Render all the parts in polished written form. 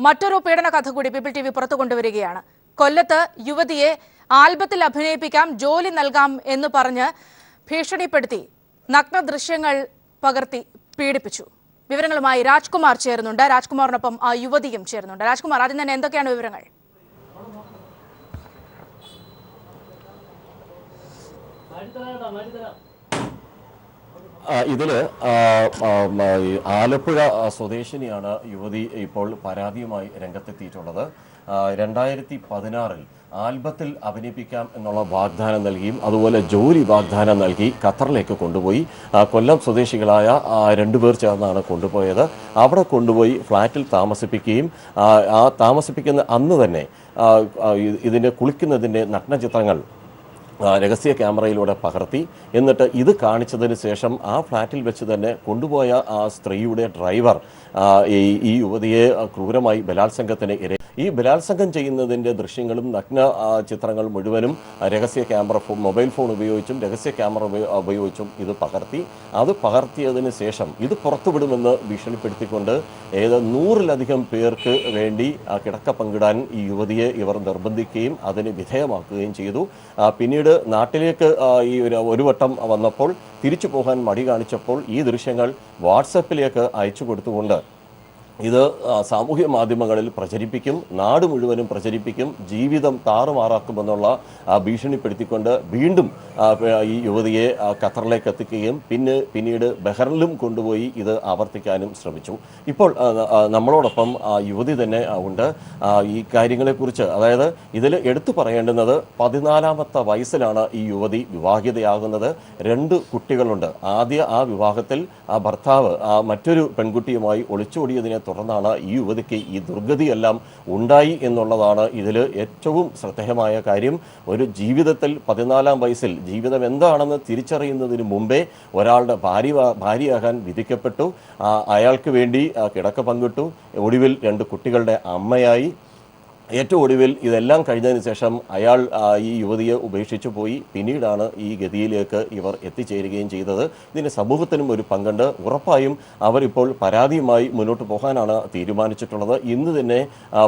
മറ്റൊരു പീഡന കഥ കൂടി പീപ്പിൾ ടി വി പുറത്തു കൊണ്ടുവരികയാണ്. കൊല്ലത്ത് യുവതിയെ ആൽബത്തിൽ അഭിനയിപ്പിക്കാം, ജോലി നൽകാം എന്ന് പറഞ്ഞ് ഭീഷണിപ്പെടുത്തി നഗ്ന ദൃശ്യങ്ങൾ പകർത്തി പീഡിപ്പിച്ചു. വിവരങ്ങളുമായി രാജ്കുമാർ ചേരുന്നുണ്ട്. രാജ്കുമാറിനൊപ്പം ആ യുവതിയും ചേരുന്നുണ്ട്. രാജ്കുമാർ, ആദ്യം തന്നെ എന്തൊക്കെയാണ് വിവരങ്ങൾ? ഇതിൽ ആലപ്പുഴ സ്വദേശിനിയാണ് യുവതി ഇപ്പോൾ പരാതിയുമായി രംഗത്തെത്തിയിട്ടുള്ളത്. 2016 ആൽബത്തിൽ അഭിനയിപ്പിക്കാം എന്നുള്ള വാഗ്ദാനം നൽകിയും അതുപോലെ ജോലി വാഗ്ദാനം നൽകി ഖത്തറിലേക്ക് കൊണ്ടുപോയി. കൊല്ലം സ്വദേശികളായ 2 പേർ ചേർന്നാണ് കൊണ്ടുപോയത്. അവിടെ കൊണ്ടുപോയി ഫ്ലാറ്റിൽ താമസിപ്പിക്കുകയും ആ താമസിപ്പിക്കുന്ന അന്ന് തന്നെ ഇതിൻ്റെ കുളിക്കുന്നതിൻ്റെ നഗ്നചിത്രങ്ങൾ രഹസ്യ ക്യാമറയിലൂടെ പകർത്തി. എന്നിട്ട് ഇത് കാണിച്ചതിന് ശേഷം ആ ഫ്ലാറ്റിൽ വെച്ച് തന്നെ കൊണ്ടുപോയ ആ സ്ത്രീയുടെ ഡ്രൈവർ ഈ യുവതിയെ ക്രൂരമായി ബലാത്സംഗത്തിന് ഈ ബലാത്സംഗം ചെയ്യുന്നതിൻ്റെ ദൃശ്യങ്ങളും നഗ്ന ചിത്രങ്ങൾ മുഴുവനും രഹസ്യ ക്യാമറ മൊബൈൽ ഫോൺ ഉപയോഗിച്ചും രഹസ്യ ക്യാമറ ഉപയോഗിച്ചും ഇത് പകർത്തി. അത് പകർത്തിയതിന് ശേഷം ഇത് പുറത്തുവിടുമെന്ന് ഭീഷണിപ്പെടുത്തിക്കൊണ്ട് 100-ലധികം പേർക്ക് വേണ്ടി കിടക്ക പങ്കിടാൻ ഈ യുവതിയെ ഇവർ നിർബന്ധിക്കുകയും അതിന് വിധേയമാക്കുകയും ചെയ്തു. പിന്നീട് നാട്ടിലേക്ക് ഈ ഒരു വട്ടം വന്നപ്പോൾ തിരിച്ചു പോകാൻ മടി കാണിച്ചപ്പോൾ ഈ ദൃശ്യങ്ങൾ വാട്സപ്പിലേക്ക് അയച്ചു കൊടുത്തുകൊണ്ട് ഇത് സാമൂഹ്യ മാധ്യമങ്ങളിൽ പ്രചരിപ്പിക്കും, നാട് മുഴുവനും പ്രചരിപ്പിക്കും, ജീവിതം താറുമാറാക്കുമെന്നുള്ള ഭീഷണിപ്പെടുത്തിക്കൊണ്ട് വീണ്ടും ഈ യുവതിയെ ഖത്തറിലേക്ക് എത്തിക്കുകയും പിന്നീട് ബഹ്റിനിലും കൊണ്ടുപോയി ഇത് ആവർത്തിക്കാനും ശ്രമിച്ചു. ഇപ്പോൾ നമ്മളോടൊപ്പം യുവതി തന്നെ ഉണ്ട്. ഈ കാര്യങ്ങളെക്കുറിച്ച്, അതായത് ഇതിൽ എടുത്തു പറയേണ്ടുന്നത് 14-ാമത്തെ വയസ്സിലാണ് ഈ യുവതി വിവാഹിതയാകുന്നത്. 2 കുട്ടികളുണ്ട്. ആ വിവാഹത്തിൽ ഭർത്താവ് മറ്റൊരു പെൺകുട്ടിയുമായി ഒളിച്ചോടിയതിനെ തുടർന്നാണ് ഈ യുവതിക്ക് ഈ ദുർഗതിയെല്ലാം ഉണ്ടായി എന്നുള്ളതാണ് ഇതിൽ ഏറ്റവും ശ്രദ്ധേയമായ കാര്യം. ഒരു ജീവിതത്തിൽ 14-ാം വയസ്സിൽ ജീവിതം എന്താണെന്ന് തിരിച്ചറിയുന്നതിന് മുമ്പേ ഒരാളുടെ ഭാര്യയാകാൻ വിധിക്കപ്പെട്ടു. അയാൾക്ക് വേണ്ടി കിടക്ക പങ്കിട്ടു. ഒടുവിൽ 2 കുട്ടികളുടെ അമ്മയായി. ഏറ്റവും ഒടുവിൽ ഇതെല്ലാം കഴിഞ്ഞതിന് ശേഷം അയാൾ ഈ യുവതിയെ ഉപേക്ഷിച്ചു പോയി. പിന്നീടാണ് ഈ ഗതിയിലേക്ക് ഇവർ എത്തിച്ചേരുകയും ചെയ്തത്. ഇതിന് സമൂഹത്തിനും ഒരു പങ്കുണ്ട്. ഉറപ്പായും അവരിപ്പോൾ പരാതിയുമായി മുന്നോട്ട് പോകാനാണ് തീരുമാനിച്ചിട്ടുള്ളത്. ഇന്ന് തന്നെ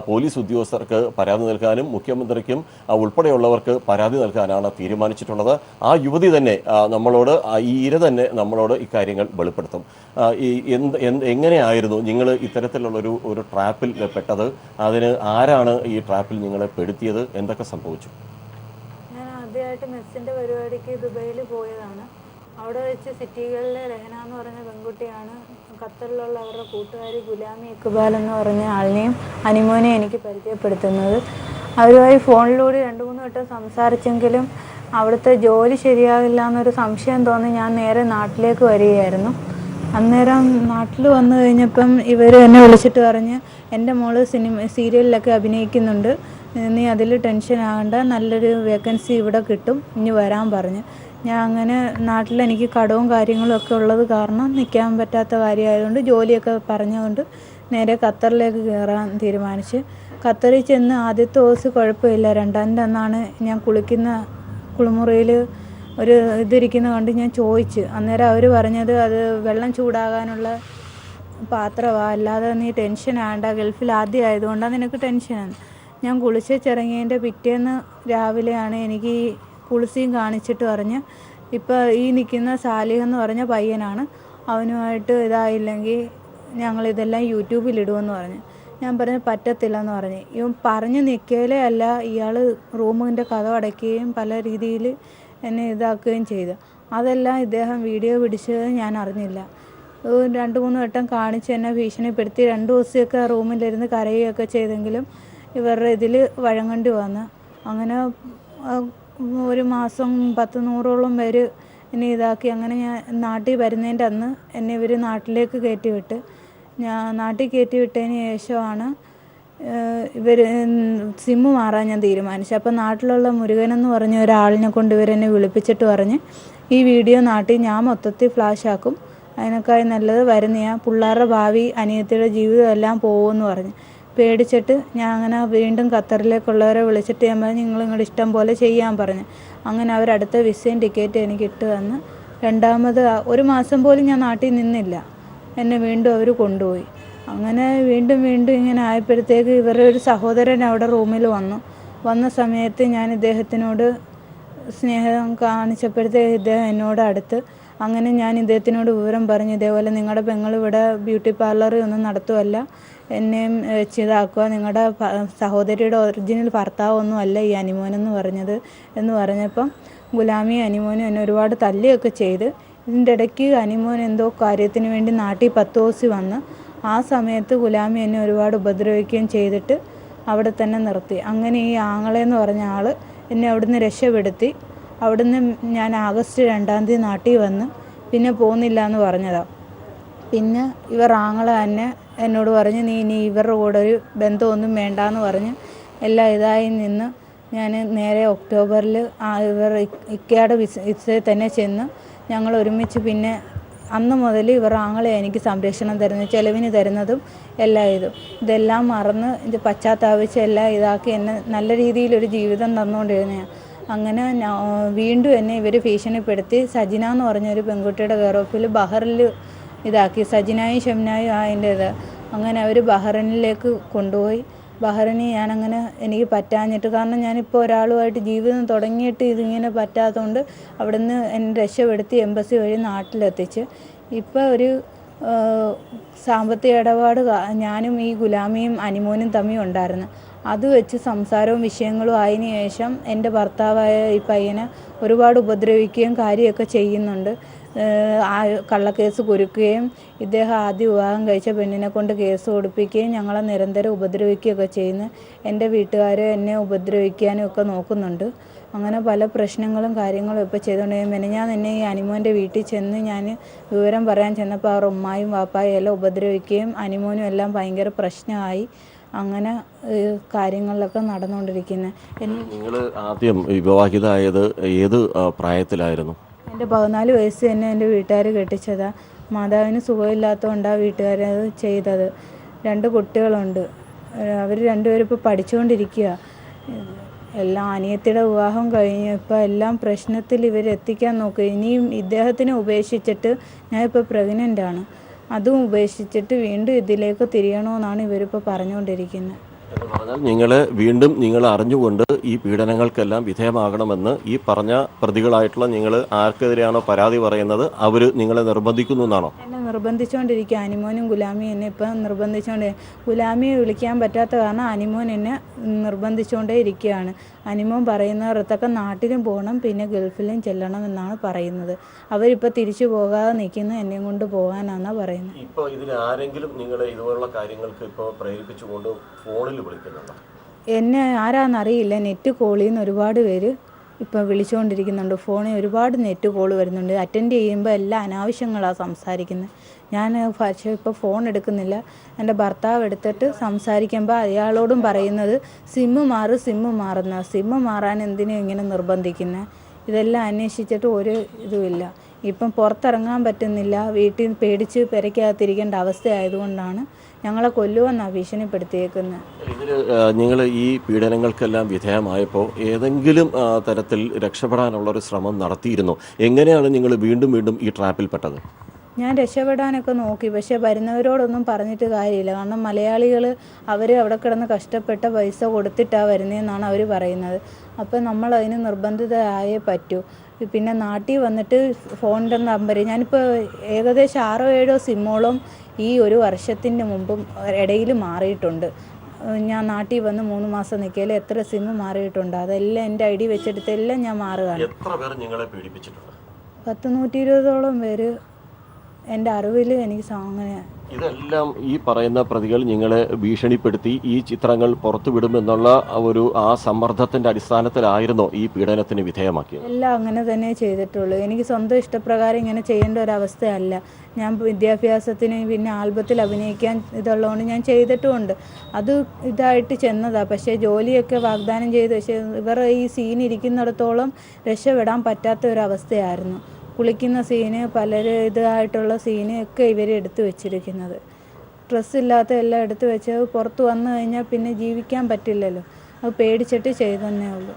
പോലീസ് ഉദ്യോഗസ്ഥർക്ക് പരാതി നൽകാനും മുഖ്യമന്ത്രിക്കും ഉൾപ്പെടെയുള്ളവർക്ക് പരാതി നൽകാനാണ് തീരുമാനിച്ചിട്ടുള്ളത്. ആ യുവതി തന്നെ നമ്മളോട്, ഈ ഇര തന്നെ നമ്മളോട് ഇക്കാര്യങ്ങൾ വെളിപ്പെടുത്തും. എങ്ങനെയായിരുന്നു നിങ്ങൾ ഇത്തരത്തിലുള്ളൊരു ട്രാപ്പിൽ പെട്ടത്? അതിന് ആരാണ് ഈ ട്രാപ്പിൽ നിങ്ങളെ പെടുത്തിയത്? എന്തൊക്കെ സംഭവിച്ചു? ഞാൻ ആദ്യമായിട്ട് മെസ്സിൻ്റെ പരിപാടിക്ക് ദുബൈയിൽ പോയതാണ്. അവിടെ വെച്ച് സിറ്റികളിലെ രഹന എന്ന് പറഞ്ഞ പെൺകുട്ടിയാണ് ഖത്തറിലുള്ള അവരുടെ കൂട്ടുകാരി ഗുലാമി ഇക്ബാൽ എന്ന് പറഞ്ഞ ആളിനെയും അനിമോനെയും എനിക്ക് പരിചയപ്പെടുത്തുന്നത്. അവരുമായി ഫോണിലൂടെ 2-3 വട്ടം സംസാരിച്ചെങ്കിലും അവിടുത്തെ ജോലി ശരിയാകില്ല എന്നൊരു സംശയം തോന്നി ഞാൻ നേരെ നാട്ടിലേക്ക് വരികയായിരുന്നു. അന്നേരം നാട്ടിൽ വന്നു കഴിഞ്ഞപ്പം ഇവർ എന്നെ വിളിച്ചിട്ട് പറഞ്ഞ്, എൻ്റെ മോള് സീരിയലിലൊക്കെ അഭിനയിക്കുന്നുണ്ട്, നീ അതിൽ ടെൻഷൻ ആകണ്ട, നല്ലൊരു വേക്കൻസി ഇവിടെ കിട്ടും, ഇനി വരാൻ പറഞ്ഞ്. ഞാൻ അങ്ങനെ നാട്ടിൽ എനിക്ക് കടവും കാര്യങ്ങളും ഒക്കെ ഉള്ളത് കാരണം നിൽക്കാൻ പറ്റാത്ത കാര്യമായതുകൊണ്ട് ജോലിയൊക്കെ പറഞ്ഞുകൊണ്ട് നേരെ ഖത്തറിലേക്ക് കയറാൻ തീരുമാനിച്ച്. ഖത്തറിൽ ചെന്ന് ആദ്യത്തെ ദിവസം കുഴപ്പമില്ല. 2ാമത്തെ അന്നാണ് ഞാൻ കുളിക്കുന്ന കുളിമുറിയിൽ ഒരു ഇതിരിക്കുന്ന കണ്ട് ഞാൻ ചോദിച്ചു. അന്നേരം അവർ പറഞ്ഞത് അത് വെള്ളം ചൂടാകാനുള്ള പാത്രമാണ്, അല്ലാതെ നീ ടെൻഷൻ ആകണ്ട, ഗൾഫിൽ ആദ്യം ആയതുകൊണ്ടാണ് നിനക്ക് ടെൻഷനാണ്. ഞാൻ കുളിച്ചിറങ്ങിയതിൻ്റെ പിറ്റേന്ന് രാവിലെയാണ് എനിക്ക് ഈ കുളിസിയും കാണിച്ചിട്ട് പറഞ്ഞ്, ഇപ്പോൾ ഈ നിൽക്കുന്ന സാലിഹ് എന്ന് പറഞ്ഞ പയ്യനാണ്, അവനുമായിട്ട് ഇതായില്ലെങ്കിൽ ഞങ്ങളിതെല്ലാം യൂട്യൂബിലിടുമെന്ന് പറഞ്ഞു. ഞാൻ പറഞ്ഞു പറ്റത്തില്ലെന്ന് പറഞ്ഞു. ഇവൻ പറഞ്ഞു നിൽക്കലേ അല്ല, ഇയാൾ റൂമിൻ്റെ കതക് അടയ്ക്കുകയും പല രീതിയിൽ എന്നെ ഇതാക്കുകയും ചെയ്തു. അതെല്ലാം ഇദ്ദേഹം വീഡിയോ പിടിച്ചത് ഞാൻ അറിഞ്ഞില്ല. 2-3 വട്ടം കാണിച്ച് എന്നെ ഭീഷണിപ്പെടുത്തി. 2 ദിവസമൊക്കെ റൂമിലിരുന്ന് കരയുകയൊക്കെ ചെയ്തെങ്കിലും ഇവരുടെ ഇതിൽ വഴങ്ങേണ്ടി വന്നു. അങ്ങനെ ഒരു മാസം 10-100ഓളം പേര് എന്നെ ഇതാക്കി. അങ്ങനെ ഞാൻ നാട്ടിൽ വരുന്നതിൻ്റെ അന്ന് എന്നെ ഇവർ നാട്ടിലേക്ക് കയറ്റിവിട്ട്. ഞാൻ നാട്ടിൽ കയറ്റിവിട്ടതിന് ശേഷമാണ് ഇവർ സിമ്മ് മാറാൻ ഞാൻ തീരുമാനിച്ചു. അപ്പോൾ നാട്ടിലുള്ള മുരുകനെന്ന് പറഞ്ഞ ഒരാളിനെ കൊണ്ട് ഇവരെന്നെ വിളിപ്പിച്ചിട്ട് പറഞ്ഞ്, ഈ വീഡിയോ നാട്ടിൽ ഞാൻ മൊത്തത്തിൽ ഫ്ലാഷാക്കും, അതിനേക്കായി നല്ലത് വരുന്നയാ, പിള്ളേരുടെ ഭാവി അനിയത്തിയുടെ ജീവിതം എല്ലാം പോകുമെന്ന് പറഞ്ഞ്. പേടിച്ചിട്ട് ഞാൻ അങ്ങനെ വീണ്ടും ഖത്തറിലേക്കുള്ളവരെ വിളിച്ചിട്ട് ഞാൻ പറഞ്ഞു, നിങ്ങളിങ്ങോട്ട് ഇഷ്ടം പോലെ ചെയ്യാൻ പറഞ്ഞു. അങ്ങനെ അവരടുത്ത വിസയും ടിക്കറ്റ് എനിക്ക് ഇട്ട് തന്ന്. 2ാമത് 1 മാസം പോലും ഞാൻ നാട്ടിൽ നിന്നില്ല. എന്നെ വീണ്ടും അവർ കൊണ്ടുപോയി. അങ്ങനെ വീണ്ടും ഇങ്ങനെ ആയപ്പോഴത്തേക്ക് ഇവരുടെ ഒരു സഹോദരൻ അവിടെ റൂമിൽ വന്ന സമയത്ത് ഞാൻ ഇദ്ദേഹത്തിനോട് സ്നേഹം കാണിച്ചപ്പോഴത്തേക്ക് ഇദ്ദേഹം എന്നോട് അടുത്ത്, അങ്ങനെ ഞാൻ ഇദ്ദേഹത്തിനോട് വിവരം പറഞ്ഞു, ഇതേപോലെ നിങ്ങളുടെ പെങ്ങൾ ഇവിടെ ബ്യൂട്ടി പാർലർ ഒന്നും നടത്തുമല്ല, എന്നെയും വെച്ചിതാക്കുക, നിങ്ങളുടെ സഹോദരിയുടെ ഒറിജിനൽ ഭർത്താവൊന്നും അല്ല ഈ അനിമോനെന്ന് പറഞ്ഞത് എന്ന് പറഞ്ഞപ്പം ഗുലാമി അനിമോനും എന്നെ ഒരുപാട് തല്ലുകയൊക്കെ ചെയ്ത്. ഇതിൻ്റെ ഇടയ്ക്ക് അനിമോൻ എന്തോ കാര്യത്തിന് വേണ്ടി നാട്ടിൽ 10 ദിവസം വന്ന് ആ സമയത്ത് ഗുലാമി എന്നെ ഒരുപാട് ഉപദ്രവിക്കുകയും ചെയ്തിട്ട് അവിടെ തന്നെ നിർത്തി. അങ്ങനെ ഈ ആങ്ങളെന്ന് പറഞ്ഞ ആൾ എന്നെ അവിടുന്ന് രക്ഷപ്പെടുത്തി. അവിടുന്ന് ഞാൻ ആഗസ്റ്റ് 2-ാം തീയതി നാട്ടിൽ വന്ന് പിന്നെ പോകുന്നില്ല എന്ന് പറഞ്ഞതാണ്. പിന്നെ ഇവർ ആങ്ങളെ തന്നെ എന്നോട് പറഞ്ഞ് നീ ഇനി ഇവരുടെ കൂടെ ഒരു ബന്ധമൊന്നും വേണ്ടാന്ന് പറഞ്ഞ് എല്ലാം ഇതായി നിന്ന് ഞാൻ നേരെ ഒക്ടോബറിൽ ഇവർ ഇക്കയുടെ വിസയിൽ തന്നെ ചെന്ന് ഞങ്ങൾ ഒരുമിച്ച് പിന്നെ അന്ന് മുതൽ ഇവർ ആങ്ങളെ എനിക്ക് സംരക്ഷണം തരുന്നത്, ചിലവിന് തരുന്നതും എല്ലാം ഇതെല്ലാം മറന്ന് ഇത് പശ്ചാത്താപിച്ച് എല്ലാം ഇതാക്കി എന്നെ നല്ല രീതിയിലൊരു ജീവിതം തന്നുകൊണ്ടിരുന്നതാണ്. അങ്ങനെ വീണ്ടും എന്നെ ഇവർ ഭീഷണിപ്പെടുത്തി സജിന എന്ന് പറഞ്ഞൊരു പെൺകുട്ടിയുടെ കെയറോഫിൽ ബഹറിൽ ഇതാക്കി. സജിനായും ഷംനായും അതിൻ്റെ അങ്ങനെ അവർ ബഹറിനിലേക്ക് കൊണ്ടുപോയി. ബഹറിനി ഞാനങ്ങനെ എനിക്ക് പറ്റാഞ്ഞിട്ട്, കാരണം ഞാനിപ്പോൾ ഒരാളുമായിട്ട് ജീവിതം തുടങ്ങിയിട്ട് ഇതിങ്ങനെ പറ്റാത്തതുകൊണ്ട് അവിടുന്ന് എന്നെ രക്ഷപ്പെടുത്തി എംബസി വഴി നാട്ടിലെത്തിച്ച്. ഇപ്പോൾ ഒരു സാമ്പത്തിക ഇടപാട് ഞാനും ഈ ഗുലാമിയും അനിമോനും തമ്മിൽ ഉണ്ടായിരുന്നു. അത് വെച്ച് സംസാരവും വിഷയങ്ങളും ആയതിനു ശേഷം എൻ്റെ ഭർത്താവായ ഈ പയ്യനെ ഒരുപാട് ഉപദ്രവിക്കുകയും കാര്യമൊക്കെ ചെയ്യുന്നുണ്ട്. കള്ളക്കേസ് കുരുക്കുകയും ഇദ്ദേഹം ആദ്യ വിവാഹം കഴിച്ച പെണ്ണിനെ കൊണ്ട് കേസ് കൊടുപ്പിക്കുകയും ഞങ്ങളെ നിരന്തരം ഉപദ്രവിക്കുകയൊക്കെ ചെയ്യുന്നു. എൻ്റെ വീട്ടുകാരെ എന്നെ ഉപദ്രവിക്കാനും ഒക്കെ നോക്കുന്നുണ്ട്. അങ്ങനെ പല പ്രശ്നങ്ങളും കാര്യങ്ങളും ഇപ്പോൾ ചെയ്തുകൊണ്ട് ഞാൻ എന്നെ ഈ അനിമോൻ്റെ വീട്ടിൽ ചെന്ന് ഞാൻ വിവരം പറയാൻ ചെന്നപ്പോൾ അവർ ഉമ്മായും വാപ്പായും എല്ലാം ഉപദ്രവിക്കുകയും അനിമോനും എല്ലാം ഭയങ്കര പ്രശ്നമായി. അങ്ങനെ കാര്യങ്ങളിലൊക്കെ നടന്നുകൊണ്ടിരിക്കുന്നത്. നിങ്ങൾ ആദ്യം വിവാഹിതമായത് ഏത് പ്രായത്തിലായിരുന്നു? എൻ്റെ 14 വയസ്സ് തന്നെ എൻ്റെ വീട്ടുകാർ കെട്ടിച്ചതാണ്. മാതാവിന് സുഖമില്ലാത്തതുകൊണ്ടാണ് വീട്ടുകാരത് ചെയ്തത്. 2 കുട്ടികളുണ്ട്. അവർ രണ്ടുപേരും ഇപ്പോൾ പഠിച്ചുകൊണ്ടിരിക്കുക. എല്ലാം അനിയത്തിയുടെ വിവാഹം കഴിഞ്ഞ് ഇപ്പോൾ എല്ലാം പ്രശ്നത്തിൽ ഇവരെത്തിക്കാൻ നോക്കുക. ഇനിയും ഇദ്ദേഹത്തിനെ ഉപേക്ഷിച്ചിട്ട് ഞാനിപ്പോൾ പ്രഗ്നൻ്റാണ്. അതും ഉപേക്ഷിച്ചിട്ട് വീണ്ടും ഇതിലേക്ക് തിരിയണമെന്നാണ് ഇവരിപ്പോൾ പറഞ്ഞുകൊണ്ടിരിക്കുന്നത്. എന്ന് പറഞ്ഞാൽ നിങ്ങൾ അറിഞ്ഞുകൊണ്ട് ഈ പീഡനങ്ങൾക്കെല്ലാം വിധേയമാകണമെന്ന് ഈ പറഞ്ഞ പ്രതികളായിട്ടുള്ള നിങ്ങൾ ആർക്കെതിരെയാണോ പരാതി പറയുന്നത് അവർ നിങ്ങളെ നിർബന്ധിക്കുന്നു എന്നാണോ? എന്നെ നിർബന്ധിച്ചുകൊണ്ടിരിക്കുക. അനിമോനും ഗുലാമിയും എന്നെ ഇപ്പം ഗുലാമിയെ വിളിക്കാൻ പറ്റാത്ത കാരണം അനിമോൻ എന്നെ നിർബന്ധിച്ചുകൊണ്ടേ ഇരിക്കുകയാണ്. അനിമോൻ പറയുന്നവരത്തൊക്കെ നാട്ടിലും പോകണം, പിന്നെ ഗൾഫിലും ചെല്ലണം എന്നാണ് പറയുന്നത്. അവരിപ്പോൾ തിരിച്ചു പോകാതെ നിൽക്കുന്നു, എന്നെയും കൊണ്ട് പോകാനാണെന്നാണ് പറയുന്നത്. ഇപ്പോൾ ഇതിൽ ആരെങ്കിലും നിങ്ങളെ ഇതുപോലുള്ള കാര്യങ്ങൾക്ക് ഇപ്പോൾ പ്രേരിപ്പിച്ചുകൊണ്ട് ഫോണിൽ വിളിക്കുന്നുണ്ടോ? എന്നെ ആരാന്നറിയില്ല. നെറ്റ് കോളിൽ നിന്ന് ഒരുപാട് പേര് ഇപ്പം വിളിച്ചുകൊണ്ടിരിക്കുന്നുണ്ട്. ഫോണിൽ ഒരുപാട് നെറ്റ് കോൾ വരുന്നുണ്ട്. അറ്റൻഡ് ചെയ്യുമ്പോൾ എല്ലാം അനാവശ്യങ്ങളാണ് സംസാരിക്കുന്നത്. ഞാൻ പക്ഷേ ഇപ്പോൾ ഫോൺ എടുക്കുന്നില്ല. എൻ്റെ ഭർത്താവ് എടുത്തിട്ട് സംസാരിക്കുമ്പോൾ അയാളോടും പറയുന്നത് സിമ്മ് മാറുന്ന സിമ്മ് മാറാൻ എന്തിനും ഇങ്ങനെ നിർബന്ധിക്കുന്നത്. ഇതെല്ലാം അന്വേഷിച്ചിട്ട് ഒരു ഇതുമില്ല. ഇപ്പം പുറത്തിറങ്ങാൻ പറ്റുന്നില്ല. വീട്ടിൽ നിന്ന് പേടിച്ച് പെരയ്ക്കകത്തിരിക്കേണ്ട അവസ്ഥയായതുകൊണ്ടാണ് ഞങ്ങളെ കൊല്ലുമെന്നാണ് ഭീഷണിപ്പെടുത്തിയേക്കുന്നത്. ഇതിൽ നിങ്ങൾ ഈ പീഡനങ്ങൾക്കെല്ലാം വിധേയമായപ്പോൾ ഏതെങ്കിലും തരത്തിൽ രക്ഷപ്പെടാനുള്ളൊരു ശ്രമം നടത്തിയിരുന്നോ? എങ്ങനെയാണ് നിങ്ങൾ വീണ്ടും ഈ ട്രാപ്പിൽപ്പെട്ടത്? ഞാൻ രക്ഷപ്പെടാനൊക്കെ നോക്കി, പക്ഷേ വരുന്നവരോടൊന്നും പറഞ്ഞിട്ട് കാര്യമില്ല. കാരണം മലയാളികൾ അവർ അവിടെ കിടന്ന് കഷ്ടപ്പെട്ട പൈസ കൊടുത്തിട്ടാണ് വരുന്നതെന്നാണ് അവർ പറയുന്നത്. അപ്പം നമ്മൾ അതിന് നിർബന്ധിതരായേ പറ്റൂ. പിന്നെ നാട്ടിൽ വന്നിട്ട് ഫോണിൻ്റെ നമ്പർ ഞാനിപ്പോൾ ഏകദേശം 6-7 സിമ്മോളം ഈ ഒരു വർഷത്തിൻ്റെ മുമ്പും ഇടയിൽ മാറിയിട്ടുണ്ട്. ഞാൻ നാട്ടിൽ വന്ന് 3 മാസം നിൽക്കയിൽ എത്ര സിമ്മ് മാറിയിട്ടുണ്ട്. അതെല്ലാം എൻ്റെ ID വെച്ചെടുത്തെല്ലാം ഞാൻ മാറുകയാണ്. എത്ര പേർ നിങ്ങളെ പീഡിപ്പിച്ചിട്ടുണ്ട്? 10-120ഓളം പേര് എൻ്റെ അറിവിൽ എനിക്ക് അങ്ങനെ. ഇതെല്ലാം ഈ പറയുന്ന പ്രതികൾ നിങ്ങളെ ഭീഷണിപ്പെടുത്തി ഈ ചിത്രങ്ങൾ പുറത്തുവിടുമെന്നുള്ള ആ സമ്മർദ്ദത്തിൻ്റെ അടിസ്ഥാനത്തിലായിരുന്നോ ഈ പീഡനത്തിന് വിധേയമാക്കിയത്? എല്ലാം അങ്ങനെ തന്നെ ചെയ്തിട്ടുള്ളൂ. എനിക്ക് സ്വന്തം ഇഷ്ടപ്രകാരം ഇങ്ങനെ ചെയ്യേണ്ട ഒരവസ്ഥയല്ല. ഞാൻ വിദ്യാഭ്യാസത്തിന് പിന്നെ ആൽബത്തിൽ അഭിനയിക്കാൻ ഇതുള്ളതുകൊണ്ട് ഞാൻ ചെയ്തിട്ടുമുണ്ട്. അത് ഇതായിട്ട് ചെന്നതാണ്. പക്ഷേ ജോലിയൊക്കെ വാഗ്ദാനം ചെയ്ത് പക്ഷേ ഇവർ ഈ സീൻ ഇരിക്കുന്നിടത്തോളം രക്ഷപ്പെടാൻ പറ്റാത്ത ഒരവസ്ഥയായിരുന്നു. കുളിക്കുന്ന സീന് ഇതായിട്ടുള്ള സീന് ഒക്കെ ഇവർ എടുത്തു വെച്ചിരിക്കുന്നത്. ഡ്രസ്സില്ലാത്ത എല്ലാം എടുത്തു വെച്ച് പുറത്ത് വന്നു കഴിഞ്ഞാൽ പിന്നെ ജീവിക്കാൻ പറ്റില്ലല്ലോ. അത് പേടിച്ചിട്ട് ചെയ്തതന്നേ ഉള്ളൂ.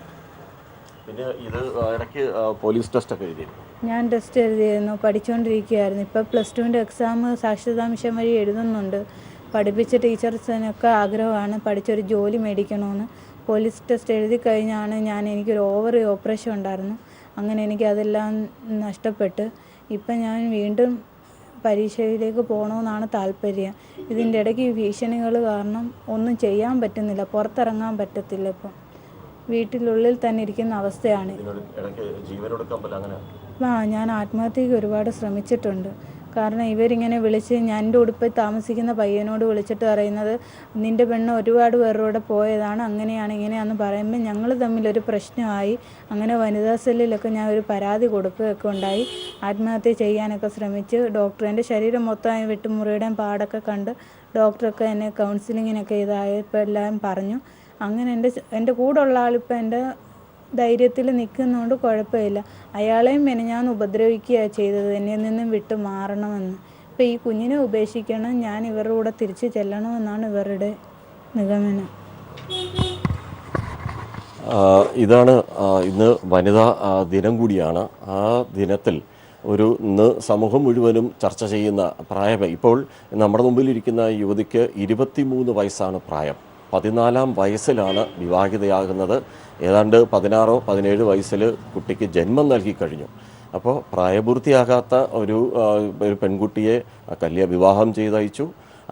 പിന്നെ ഇത് ഇടയ്ക്ക് പോലീസ് ടെസ്റ്റൊക്കെ എഴുതിയിരുന്നു? ഞാൻ ടെസ്റ്റ് എഴുതിയിരുന്നു, പഠിച്ചുകൊണ്ടിരിക്കുകയായിരുന്നു. ഇപ്പോൾ +2ൻ്റെ എക്സാം സാക്ഷരതാ മിഷൻ വഴി എഴുതുന്നുണ്ട്. പഠിപ്പിച്ച ടീച്ചേഴ്സിനൊക്കെ ആഗ്രഹമാണ് പഠിച്ചൊരു ജോലി മേടിക്കണമെന്ന്. പോലീസ് ടെസ്റ്റ് എഴുതി കഴിഞ്ഞാണ് എനിക്കൊരു ഓവറി ഓപ്പറേഷൻ ഉണ്ടായിരുന്നു. അങ്ങനെ എനിക്കതെല്ലാം നഷ്ടപ്പെട്ട് ഇപ്പം ഞാൻ വീണ്ടും പരീക്ഷയിലേക്ക് പോകണമെന്നാണ് താല്പര്യം. ഇതിൻ്റെ ഇടയ്ക്ക് ഈ ഭീഷണികൾ കാരണം ഒന്നും ചെയ്യാൻ പറ്റുന്നില്ല, പുറത്തിറങ്ങാൻ പറ്റത്തില്ല. ഇപ്പം വീട്ടിനുള്ളിൽ തന്നെ ഇരിക്കുന്ന അവസ്ഥയാണ്. ഞാൻ ആത്മഹത്യക്ക് ഒരുപാട് ശ്രമിച്ചിട്ടുണ്ട്. കാരണം ഇവരിങ്ങനെ വിളിച്ച് എൻ്റെ ഉടുപ്പിൽ താമസിക്കുന്ന പയ്യനോട് വിളിച്ചിട്ട് പറയുന്നത് നിൻ്റെ പെണ്ണ് ഒരുപാട് പേരുടെ പോയതാണ്, അങ്ങനെയാണ് ഇങ്ങനെയാണെന്ന് പറയുമ്പോൾ ഞങ്ങൾ തമ്മിലൊരു പ്രശ്നമായി. അങ്ങനെ വനിതാ സെല്ലിലൊക്കെ ഞാൻ ഒരു പരാതി കൊടുക്കുകയൊക്കെ ഉണ്ടായി. ആത്മഹത്യ ചെയ്യാനൊക്കെ ശ്രമിച്ച് എൻ്റെ ശരീരം മൊത്തം വെട്ടുമുറിയുടെയും പാടൊക്കെ കണ്ട് ഡോക്ടറൊക്കെ എന്നെ കൗൺസിലിങ്ങിനൊക്കെ ഇതായപ്പോൾ എല്ലാം പറഞ്ഞു. അങ്ങനെ എൻ്റെ കൂടെയുള്ള ആളിപ്പോൾ എൻ്റെ ധൈര്യത്തിൽ നിൽക്കുന്നതുകൊണ്ട് കുഴപ്പമില്ല. അയാളെയും മെനഞ്ഞാന്ന് ഉപദ്രവിക്കുകയാണ് ചെയ്തത്, എന്നിൽ നിന്നും വിട്ട് മാറണമെന്ന്. ഇപ്പോൾ ഈ കുഞ്ഞിനെ ഉപേക്ഷിക്കണം, ഞാൻ ഇവരുടെ കൂടെ തിരിച്ച് ചെല്ലണമെന്നാണ് ഇവരുടെ നിഗമനം. ഇതാണ് ഇന്ന് വനിതാ ദിനം കൂടിയാണ്. ആ ദിനത്തിൽ ഇന്ന് സമൂഹം മുഴുവനും ചർച്ച ചെയ്യുന്ന പ്രായം, ഇപ്പോൾ നമ്മുടെ മുമ്പിലിരിക്കുന്ന യുവതിക്ക് 23 വയസ്സാണ് പ്രായം. 14-ാം വയസ്സിലാണ് വിവാഹിതയാകുന്നത്. ഏതാണ്ട് 16-17 വയസ്സിൽ കുട്ടിക്ക് ജന്മം നൽകി കഴിഞ്ഞു. അപ്പോൾ പ്രായപൂർത്തിയാകാത്ത ഒരു പെൺകുട്ടിയെ വിവാഹം ചെയ്തയച്ചു.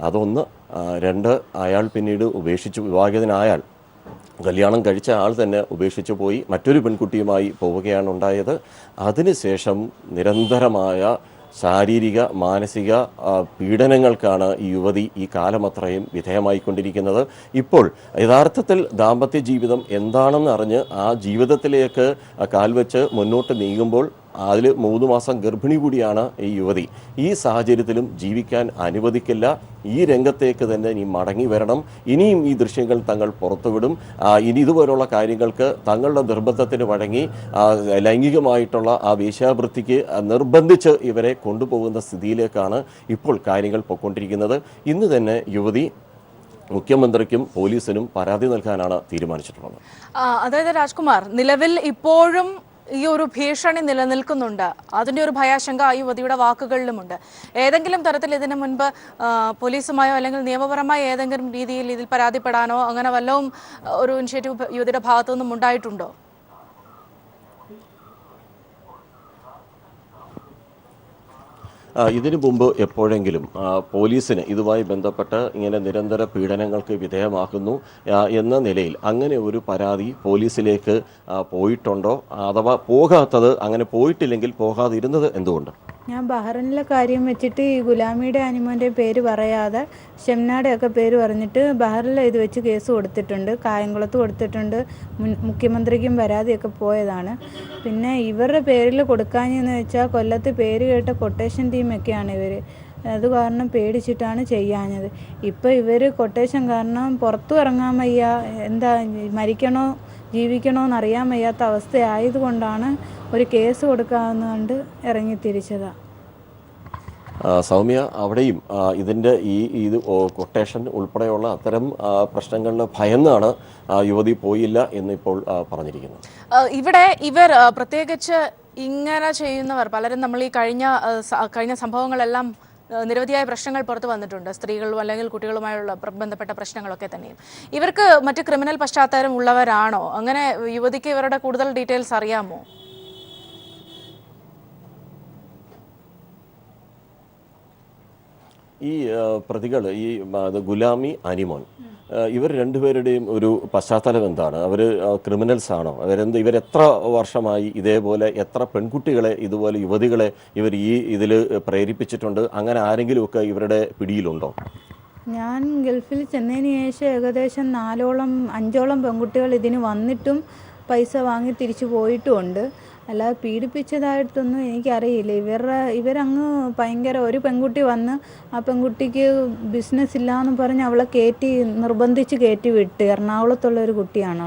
അതൊന്ന്. 2, അയാൾ പിന്നീട് ഉപേക്ഷിച്ചു. വിവാഹിതനായാൽ കല്യാണം കഴിച്ച ആൾ തന്നെ ഉപേക്ഷിച്ചു പോയി മറ്റൊരു പെൺകുട്ടിയുമായി പോവുകയാണ് ഉണ്ടായത്. അതിനുശേഷം നിരന്തരമായ ശാരീരിക മാനസിക പീഡനങ്ങൾക്കാണ് ഈ യുവതി ഈ കാലമത്രയും വിധേയമായിക്കൊണ്ടിരിക്കുന്നത്. ഇപ്പോൾ യഥാർത്ഥത്തിൽ ദാമ്പത്യ ജീവിതം എന്താണെന്ന് അറിഞ്ഞ് ആ ജീവിതത്തിലേക്ക് കാൽവെച്ച് മുന്നോട്ട് നീങ്ങുമ്പോൾ അതിൽ 3 മാസം ഗർഭിണി കൂടിയാണ് ഈ യുവതി. ഈ സാഹചര്യത്തിലും ജീവിക്കാൻ അനുവദിക്കില്ല. ഈ രംഗത്തേക്ക് തന്നെ ഇനി മടങ്ങി വരണം. ഇനിയും ഈ ദൃശ്യങ്ങൾ തങ്ങൾ പുറത്തുവിടും. ഇനി ഇതുപോലുള്ള കാര്യങ്ങൾക്ക് തങ്ങളുടെ നിർബന്ധത്തിന് വഴങ്ങി ലൈംഗികമായിട്ടുള്ള ആ വേശ്യാവൃത്തിക്ക് നിർബന്ധിച്ച് ഇവരെ കൊണ്ടുപോകുന്ന സ്ഥിതിയിലേക്കാണ് ഇപ്പോൾ കാര്യങ്ങൾ പോയിക്കൊണ്ടിരിക്കുന്നത്. ഇന്ന് തന്നെ യുവതി മുഖ്യമന്ത്രിക്കും പോലീസിനും പരാതി നൽകാനാണ് തീരുമാനിച്ചിട്ടുള്ളത്. അതായത് രാജ്കുമാർ, നിലവിൽ ഇപ്പോഴും ഈ ഒരു ഭീഷണി നിലനിൽക്കുന്നുണ്ട്. അതിൻ്റെ ഒരു ഭയാശങ്ക ഈ യുവതിയുടെ വാക്കുകളിലുമുണ്ട്. ഏതെങ്കിലും തരത്തിൽ ഇതിനു മുൻപ് പോലീസുമായോ അല്ലെങ്കിൽ നിയമപരമായ ഏതെങ്കിലും രീതിയിൽ ഇതിൽ പരാതിപ്പെടാനോ അങ്ങനെ വല്ലതും ഒരു ഇനിഷ്യേറ്റീവ് യുവതിയുടെ ഭാഗത്തു നിന്നും ഉണ്ടായിട്ടുണ്ടോ? ഇതിനു മുമ്പ് എപ്പോഴെങ്കിലും പോലീസിന് ഇതുമായി ബന്ധപ്പെട്ട് ഇങ്ങനെ നിരന്തര പീഡനങ്ങൾക്ക് വിധേയമാക്കുന്നു എന്ന നിലയിൽ അങ്ങനെ ഒരു പരാതി പോലീസിലേക്ക് പോയിട്ടുണ്ടോ? അഥവാ പോകാത്തത്, അങ്ങനെ പോയിട്ടില്ലെങ്കിൽ പോകാതിരുന്നത് എന്തുകൊണ്ട്? ഞാൻ ബഹ്റിനിലെ കാര്യം വെച്ചിട്ട് ഈ ഗുലാമിയുടെ അനിമോൻ്റെ പേര് പറയാതെ ഷംനാടെ ഒക്കെ പേര് പറഞ്ഞിട്ട് ബഹ്റിനിൽ ഇത് വെച്ച് കേസ് കൊടുത്തിട്ടുണ്ട്, കായംകുളത്ത് കൊടുത്തിട്ടുണ്ട്. മുഖ്യമന്ത്രിക്കും പരാതിയൊക്കെ പോയതാണ്. പിന്നെ ഇവരുടെ പേരിൽ കൊടുക്കാഞ്ഞെന്ന് വെച്ചാൽ കൊല്ലത്ത് പേര് കേട്ട കൊട്ടേഷൻ ടീമൊക്കെയാണ് ഇവർ. അത് കാരണം പേടിച്ചിട്ടാണ് ചെയ്യാഞ്ഞത്. ഇപ്പോൾ ഇവർ കൊട്ടേഷൻ കാരണം പുറത്തു ഇറങ്ങാൻ വയ്യ, എന്താ മരിക്കണോ ജീവിക്കണോ എന്നറിയാൻ വയ്യാത്ത അവസ്ഥയായതുകൊണ്ടാണ് ഒരു കേസ് കൊടുക്കാമെന്നുകൊണ്ട് ഇറങ്ങി തിരിച്ചതാണ്. സൗമ്യ, അവിടെയും ഇതിൻ്റെ ഇത് കൊട്ടേഷൻ ഉൾപ്പെടെയുള്ള അത്തരം പ്രശ്നങ്ങളുടെ ഭയന്നാണ് യുവതി പോയില്ല എന്നിപ്പോൾ പറഞ്ഞിരിക്കുന്നത്. ഇവിടെ ഇവർ പ്രത്യേകിച്ച് ഇങ്ങനെ ചെയ്യുന്നവർ പലരും, നമ്മൾ ഈ കഴിഞ്ഞ സംഭവങ്ങളെല്ലാം നിരവധിയായ പ്രശ്നങ്ങൾ പുറത്തു വന്നിട്ടുണ്ട്. സ്ത്രീകളും അല്ലെങ്കിൽ കുട്ടികളുമായുള്ള ബന്ധപ്പെട്ട പ്രശ്നങ്ങളൊക്കെ തന്നെയും. ഇവർക്ക് മറ്റ് ക്രിമിനൽ പശ്ചാത്തലം ഉള്ളവരാണോ? അങ്ങനെ യുവതിക്ക് ഇവരുടെ കൂടുതൽ ഡീറ്റെയിൽസ് അറിയാമോ? ഈ പ്രതികൾ, ഈ ഗുലാമി, അനിമോൻ, ഇവർ രണ്ടുപേരുടെയും ഒരു പശ്ചാത്തലം എന്താണ്? അവർ ക്രിമിനൽസ് ആണോ? ഇവരെത്ര വർഷമായി ഇതേപോലെ എത്ര പെൺകുട്ടികളെ, ഇതുപോലെ യുവതികളെ ഇവർ ഇതിൽ പ്രേരിപ്പിച്ചിട്ടുണ്ട്? അങ്ങനെ ആരെങ്കിലുമൊക്കെ ഇവരുടെ പിടിയിലുണ്ടോ? ഞാൻ ഗൾഫിൽ ചെന്നതിന് ശേഷം ഏകദേശം 4-5 പെൺകുട്ടികൾ ഇതിന് വന്നിട്ടും പൈസ വാങ്ങി തിരിച്ചു പോയിട്ടുമുണ്ട്. അല്ലാതെ പീഡിപ്പിച്ചതായിട്ടൊന്നും എനിക്കറിയില്ല. ഇവരങ്ങ് ഭയങ്കര, ഒരു പെൺകുട്ടി വന്ന് ആ പെൺകുട്ടിക്ക് ബിസിനസ് ഇല്ലയെന്ന് പറഞ്ഞ് അവളെ നിർബന്ധിച്ച് കയറ്റി വിട്ട്. എറണാകുളത്തുള്ള ഒരു കുട്ടിയാണ്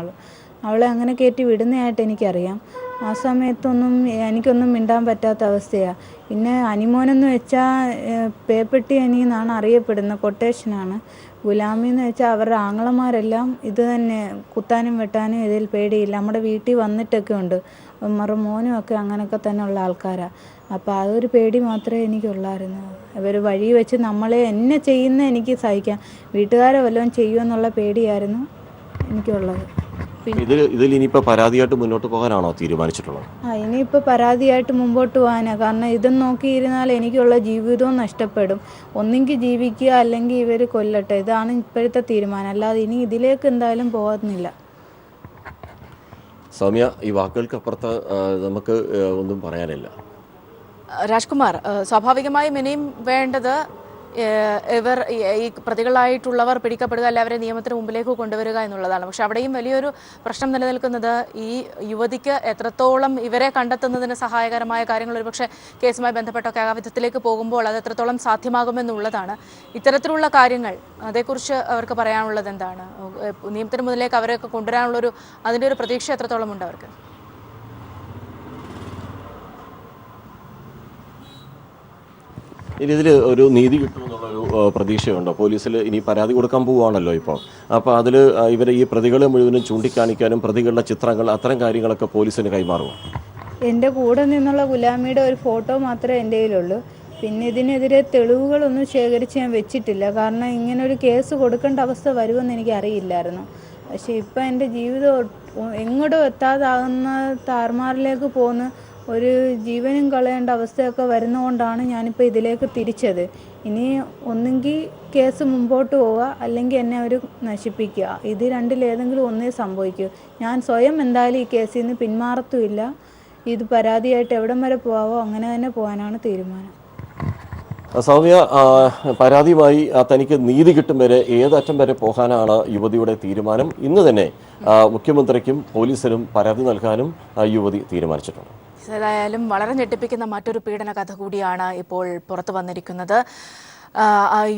അവളെ അങ്ങനെ കയറ്റി വിടുന്നതായിട്ട് എനിക്കറിയാം. ആ സമയത്തൊന്നും എനിക്കൊന്നും മിണ്ടാൻ പറ്റാത്ത അവസ്ഥയാണ്. പിന്നെ അനിമോനെന്ന് വെച്ചാൽ പേപ്പെട്ടി അനി എന്നാണ് അറിയപ്പെടുന്ന, കൊട്ടേഷനാണ്. ഗുലാമി എന്ന് വെച്ചാൽ അവരുടെ ആങ്ങളമാരെല്ലാം ഇത് തന്നെ കുത്താനും വെട്ടാനും ഇതിൽ പേടിയില്ല. നമ്മുടെ വീട്ടിൽ വന്നിട്ടൊക്കെ ഉണ്ട്. മോനും ഒക്കെ അങ്ങനെയൊക്കെ തന്നെ ഉള്ള ആൾക്കാരാണ്. അപ്പോൾ അതൊരു പേടി മാത്രമേ എനിക്കുള്ളായിരുന്നു. ഇവർ വഴി വെച്ച് എന്നെ ചെയ്യുന്ന എനിക്ക് സഹിക്കാം, വീട്ടുകാരെ വല്ലതും ചെയ്യുമെന്നുള്ള പേടിയായിരുന്നു എനിക്കുള്ളത്. ഇതിൽ ഇനിയിപ്പോൾ പരാതിയായിട്ട് മുന്നോട്ട് പോകാനാണോ തീരുമാനിച്ചിട്ടുള്ളത്? ഇനിയിപ്പോൾ പരാതിയായിട്ട് മുമ്പോട്ട് പോകാനാണ്. കാരണം ഇതും നോക്കിയിരുന്നാൽ എനിക്കുള്ള ജീവിതവും നഷ്ടപ്പെടും. ഒന്നെങ്കിൽ ജീവിക്കുക, അല്ലെങ്കിൽ ഇവർ കൊല്ലട്ടെ. ഇതാണ് ഇപ്പോഴത്തെ തീരുമാനം. അല്ലാതെ ഇനി ഇതിലേക്ക് എന്തായാലും പോകുന്നില്ല. സൗമ്യ, ഈ വാക്കുകൾക്കപ്പുറത്ത് നമുക്ക് ഒന്നും പറയാനില്ല. രാജ്കുമാർ, സ്വാഭാവികമായും ഇനിയും വേണ്ടത് ഇവർ ഈ പ്രതികളായിട്ടുള്ളവർ പിടിക്കപ്പെടുക, അല്ല അവരെ നിയമത്തിന് മുമ്പിലേക്ക് കൊണ്ടുവരിക എന്നുള്ളതാണ്. പക്ഷെ അവിടെയും വലിയൊരു പ്രശ്നം നിലനിൽക്കുന്നത് ഈ യുവതിക്ക് എത്രത്തോളം ഇവരെ കണ്ടെത്തുന്നതിന് സഹായകരമായ കാര്യങ്ങൾ ഒരുപക്ഷെ കേസുമായി ബന്ധപ്പെട്ടൊക്കെ ആ വിധത്തിലേക്ക് പോകുമ്പോൾ അത് എത്രത്തോളം സാധ്യമാകുമെന്നുള്ളതാണ്. ഇത്തരത്തിലുള്ള കാര്യങ്ങൾ അതേക്കുറിച്ച് അവർക്ക് പറയാനുള്ളത് എന്താണ്? നിയമത്തിന് മുന്നിലേക്ക് അവരെയൊക്കെ കൊണ്ടുവരാനുള്ളൊരു അതിൻ്റെ ഒരു പ്രതീക്ഷ എത്രത്തോളം ഉണ്ട് അവർക്ക്? ഇനി ഇതിൽ ഒരു നീതി കിട്ടുമെന്നുള്ളൊരു പ്രതീക്ഷയുണ്ടോ? പോലീസിൽ ഇനി പരാതി കൊടുക്കാൻ പോവുകയാണല്ലോ ഇപ്പോൾ. അപ്പോൾ അതിൽ ഇവരെ ഈ പ്രതികളെ മുഴുവനും ചൂണ്ടിക്കാണിക്കാനും പ്രതികളുടെ ചിത്രങ്ങൾ അത്തരം കാര്യങ്ങളൊക്കെ പോലീസിന് കൈമാറുമോ? എൻ്റെ കൂടെ നിന്നുള്ള ഗുലാമിയുടെ ഒരു ഫോട്ടോ മാത്രമേ എൻ്റെ കയ്യിലുള്ളൂ. പിന്നെ ഇതിനെതിരെ തെളിവുകളൊന്നും ശേഖരിച്ച് ഞാൻ വെച്ചിട്ടില്ല. കാരണം ഇങ്ങനൊരു കേസ് കൊടുക്കേണ്ട അവസ്ഥ വരുമെന്ന് എനിക്കറിയില്ലായിരുന്നു. പക്ഷേ ഇപ്പം എൻ്റെ ജീവിതം എങ്ങോട്ടും എത്താതാകുന്ന താറുമാറിലേക്ക് പോകുന്ന ഒരു ജീവനും കളയേണ്ട അവസ്ഥയൊക്കെ വരുന്നതുകൊണ്ടാണ് ഞാനിപ്പോൾ ഇതിലേക്ക് തിരിച്ചത്. ഇനി ഒന്നുകിൽ കേസ് മുമ്പോട്ട് പോവുക, അല്ലെങ്കിൽ എന്നെ അവർ നശിപ്പിക്കുക. ഇത് രണ്ടിലേതെങ്കിലും ഒന്നേ സംഭവിക്കൂ. ഞാൻ സ്വയം എന്തായാലും ഈ കേസിൽ നിന്ന് പിന്മാറത്തുമില്ല. ഇത് പരാതിയായിട്ട് എവിടം വരെ പോകാവോ അങ്ങനെ തന്നെ പോകാനാണ് തീരുമാനം. സൗമ്യ, പരാതിയുമായി തനിക്ക് നീതി കിട്ടും വരെ ഏതറ്റം വരെ പോകാനാണ് യുവതിയുടെ തീരുമാനം? ഇന്ന് തന്നെ മുഖ്യമന്ത്രിക്കും പോലീസിനും പരാതി നൽകാനും യുവതി തീരുമാനിച്ചിട്ടുണ്ട്. ഏതായാലും വളരെ ഞെട്ടിപ്പിക്കുന്ന മറ്റൊരു പീഡന കഥ കൂടിയാണ് ഇപ്പോൾ പുറത്തു വന്നിരിക്കുന്നത്.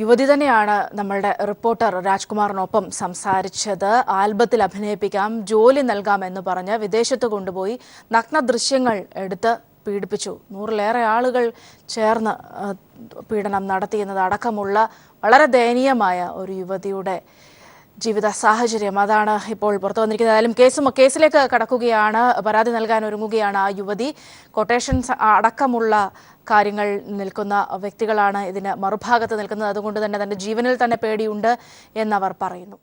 യുവതി തന്നെയാണ് നമ്മളുടെ റിപ്പോർട്ടർ രാജ്കുമാറിനൊപ്പം സംസാരിച്ചത്. ആൽബത്തിൽ അഭിനയിപ്പിക്കാം, ജോലി നൽകാം എന്ന് പറഞ്ഞ് വിദേശത്ത് കൊണ്ടുപോയി നഗ്ന ദൃശ്യങ്ങൾ എടുത്ത് പീഡിപ്പിച്ചു. 100-ലേറെ ആളുകൾ ചേർന്ന് പീഡനം നടത്തിയെന്നത് അടക്കമുള്ള വളരെ ദയനീയമായ ഒരു യുവതിയുടെ ജീവിത സാഹചര്യം അതാണ് ഇപ്പോൾ പുറത്തു വന്നിരിക്കുന്നത്. ഏതായാലും കേസിലേക്ക് കടക്കുകയാണ്. പരാതി നൽകാൻ ഒരുങ്ങുകയാണ് ആ യുവതി. കൊട്ടേഷൻസ് അടക്കമുള്ള കാര്യങ്ങൾ നിൽക്കുന്ന വ്യക്തികളാണ് ഇതിന് മറുഭാഗത്ത് നിൽക്കുന്നത്. അതുകൊണ്ട് തന്നെ തൻ്റെ ജീവനിൽ തന്നെ പേടിയുണ്ട് എന്നവർ പറയുന്നു.